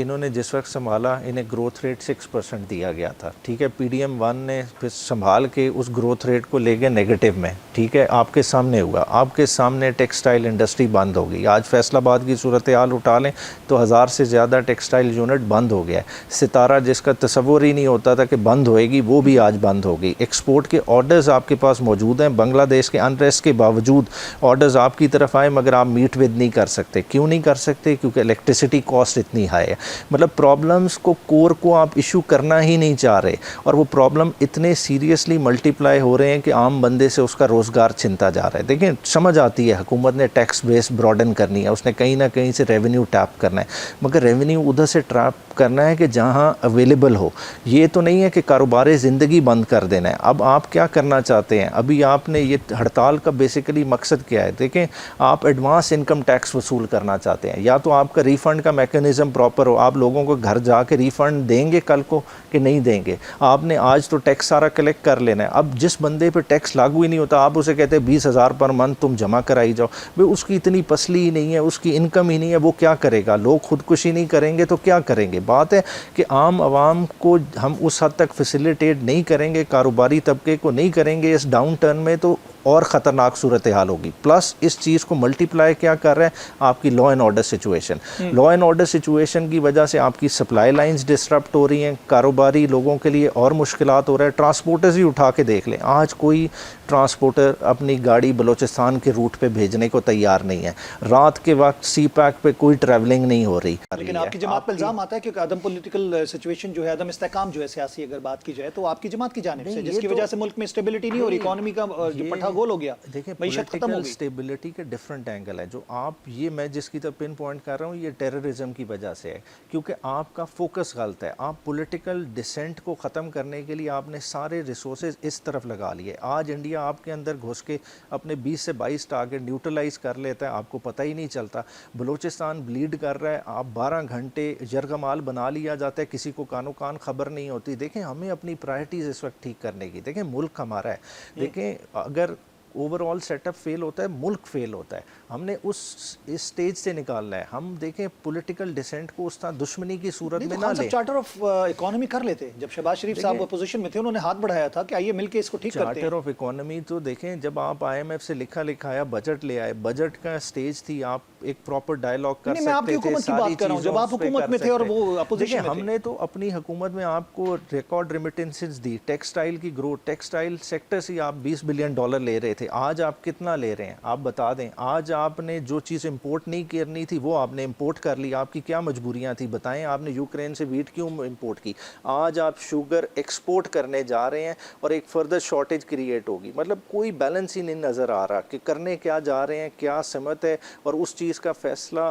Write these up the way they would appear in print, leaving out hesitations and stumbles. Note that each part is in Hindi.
इन्होंने जिस वक्त संभाला इन्हें ग्रोथ रेट 6% दिया गया था, ठीक है। पीडीएम 1 ने फिर संभाल के उस ग्रोथ रेट को ले गए नेगेटिव में, ठीक है। आपके सामने हुआ, आपके सामने टेक्सटाइल इंडस्ट्री बंद हो गई। आज फैसलाबाद की सूरत हाल उठा लें तो 1000 से ज़्यादा टेक्सटाइल यूनिट बंद हो गया है। सितारा जिसका तसव्वुर ही नहीं होता था कि बंद होएगी, वो भी आज बंद हो गई। एक्सपोर्ट के ऑर्डर्स आपके पास मौजूद हैं, बांग्लादेश के अनरेस्ट के बावजूद ऑर्डर्स आपकी तरफ आए, मगर आप मीट विद नहीं कर सकते। क्यों नहीं कर सकते? क्योंकि इलेक्ट्रिसिटी कॉस्ट इतनी हाई है। मतलब प्रॉब्लम्स को, कोर को आप इशू करना ही नहीं चाह रहे, और वो प्रॉब्लम इतने सीरियसली मल्टीप्लाई हो रहे हैं कि आम बंदे से उसका रोज़गार छिनता जा रहा है। देखिए, समझ आती है हुकूमत ने टैक्स बेस ब्रॉडन करनी है, उसने कहीं ना कहीं से रेवेन्यू टैप करना है, मगर रेवेन्यू उधर से ट्रैप करना है कि जहां अवेलेबल हो। ये तो नहीं है कि कारोबार ज़िंदगी बंद कर देना है। अब आप क्या करना चाहते हैं? अभी आपने ये हड़ताल का बेसिकली मकसद क्या है? देखें, आप एडवांस इनकम टैक्स वसूल करना चाहते हैं, या तो आपका रिफ़ंड का मैकेनिज़्म प्रॉपर हो, आप लोगों को घर जाके रिफ़ंड देंगे कल को कि नहीं देंगे। आपने आज तो टैक्स सारा कलेक्ट कर लेना है। अब जिस बंदे पे टैक्स लागू ही नहीं होता, आप उसे कहते हैं 20,000 पर मंथ तुम जमा कराई जाओ। भाई, उसकी इतनी पसली ही नहीं है, उसकी इनकम ही नहीं है, वो क्या करेगा? लोग खुदकुशी नहीं करेंगे तो क्या करेंगे? बात है कि आम आवाम को हम उस हद तक फैसिलिटेट नहीं करेंगे, कारोबारी तबके को नहीं करेंगे इस डाउन टर्न में, तो और ख़तरनाक सूरत हाल होगी। प्लस इस चीज़ को मल्टीप्लाई क्या कर रहा है? आपकी law and order situation. Law and order situation की वजह से आपकी सप्लाई लाइंस डिस्टर्ब हो रही हैं, कारोबारी लोगों के लिए और मुश्किलात हो रहा है। ट्रांसपोर्टर्स ही उठा के देख लें, आज कोई ट्रांसपोर्टर अपनी गाड़ी बलूचिस्तान के रूट पे भेजने को तैयार नहीं है। रात के वक्त सी पैक पे कोई ट्रैवलिंग नहीं हो रही। लेकिन आपकी जमात पर इल्जाम आता है कि अदम पॉलिटिकल सिचुएशन जो है, अदम इस्तेकाम जो है सियासी, अगर बात की जाए तो आपकी जमात की जानिब से, जिसकी वजह से मुल्क में स्टेबिलिटी नहीं हो रही, इकोनॉमी का जो पट्टा गोल हो गया। देखिए, पॉलिटिकल स्टेबिलिटी के डिफरेंट एंगल है। जो आप, ये मैं जिसकी तरफ पिन पॉइंट कर रहा हूँ, ये टेररिज्म की वजह से है, क्योंकि आपका फोकस गलत है। आप पॉलिटिकल डिसेंट को ख़त्म करने के लिए आपने सारे रिसोर्सेज इस तरफ लगा लिए। आज इंडिया आपके अंदर घुस के अपने 20 से 22 टारगेट न्यूट्रलाइज कर लेता है, आपको पता ही नहीं चलता। बलूचिस्तान ब्लीड कर रहा है, आप 12 घंटे यरगमाल बना लिया जाता है, किसी को कानो कान खबर नहीं होती। देखें, हमें अपनी प्रायोरिटीज़ इस वक्त ठीक करने की। देखें, मुल्क हमारा है। देखें, अगर ओवरऑल सेटअप फेल होता है, मुल्क फेल होता है। हमने इस स्टेज से निकालना है। हम देखें, पॉलिटिकल डिसेंट को उस तरह दुश्मनी की सूरत में ना लें। चार्टर ऑफ इकोनॉमी कर लेते, जब शहबाज शरीफ साहब अपोजिशन में थे, उन्होंने हाथ बढ़ाया था कि आइए मिलके इसको ठीक करते हैं। चार्टर ऑफ इकोनॉमी तो देखें, जब आप IMF से लिखाया बजट ले आए, बजट का स्टेज थी, आप एक प्रॉपर डायलॉग कर सकते थे। मैं आपकी हुकूमत की बात कर रहा हूं, जब आप हुकूमत में थे और वो अपोजिशन में थे। हमने तो अपनी हुकूमत में आपको रिकॉर्ड रेमिटेंसेस दी, टेक्सटाइल की ग्रोथ, टेक्सटाइल सेक्टर से आप $20 बिलियन ले रहे थे। आज आप कितना ले रहे हैं? आप बता दें। आज आपने जो चीज़ इंपोर्ट नहीं करनी थी वो आपने इंपोर्ट कर ली। आपकी क्या मजबूरियां थी बताएं? आपने यूक्रेन से व्हीट क्यों इंपोर्ट की? आज आप शुगर एक्सपोर्ट करने जा रहे हैं और एक फर्दर शॉर्टेज क्रिएट होगी। मतलब कोई बैलेंस ही नहीं नज़र आ रहा कि करने क्या जा रहे हैं, क्या समत है, और उस चीज़ का फैसला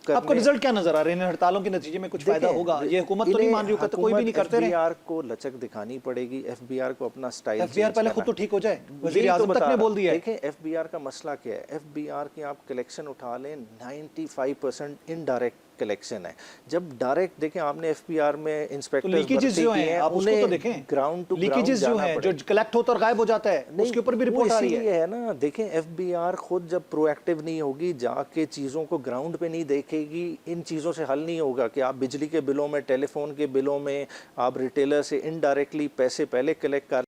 आपको रिजल्ट क्या नजर आ रहे हैं? हड़तालों के नतीजे में कुछ फायदा होगा? ये हुकूमत तो नहीं मान रही, तो कोई भी नहीं करते रहे। FBR को लचक दिखानी पड़ेगी, FBR को अपना स्टाइल। FBR पहले खुद तो ठीक हो जाए, वज़ीर आज़म तक ने बोल दिया है। देखें, FBR का मसला क्या है? FBR की आप कलेक्शन उठा लें, 95% इनडायरेक्ट कलेक्शन है। जब डायरेक्ट देखें, आपने FBR में इंस्पेक्टर्स लीकेजेस जो हैं, आप उसको तो देखें, ग्राउंड टू लीकेजेस जो हैं, जो कलेक्ट होता और गायब हो जाता है, उसके ऊपर भी रिपोर्ट आ रही है ना। देखें, FBR खुद जब प्रोएक्टिव नहीं होगी, जाके चीज़ों को ग्राउंड पे नहीं देखेगी, इन चीज़ों से हल नहीं होगा कि आप बिजली के बिलों में, टेलीफोन के बिलों में आप रिटेलर से इनडायरेक्टली पैसे पहले कलेक्ट कर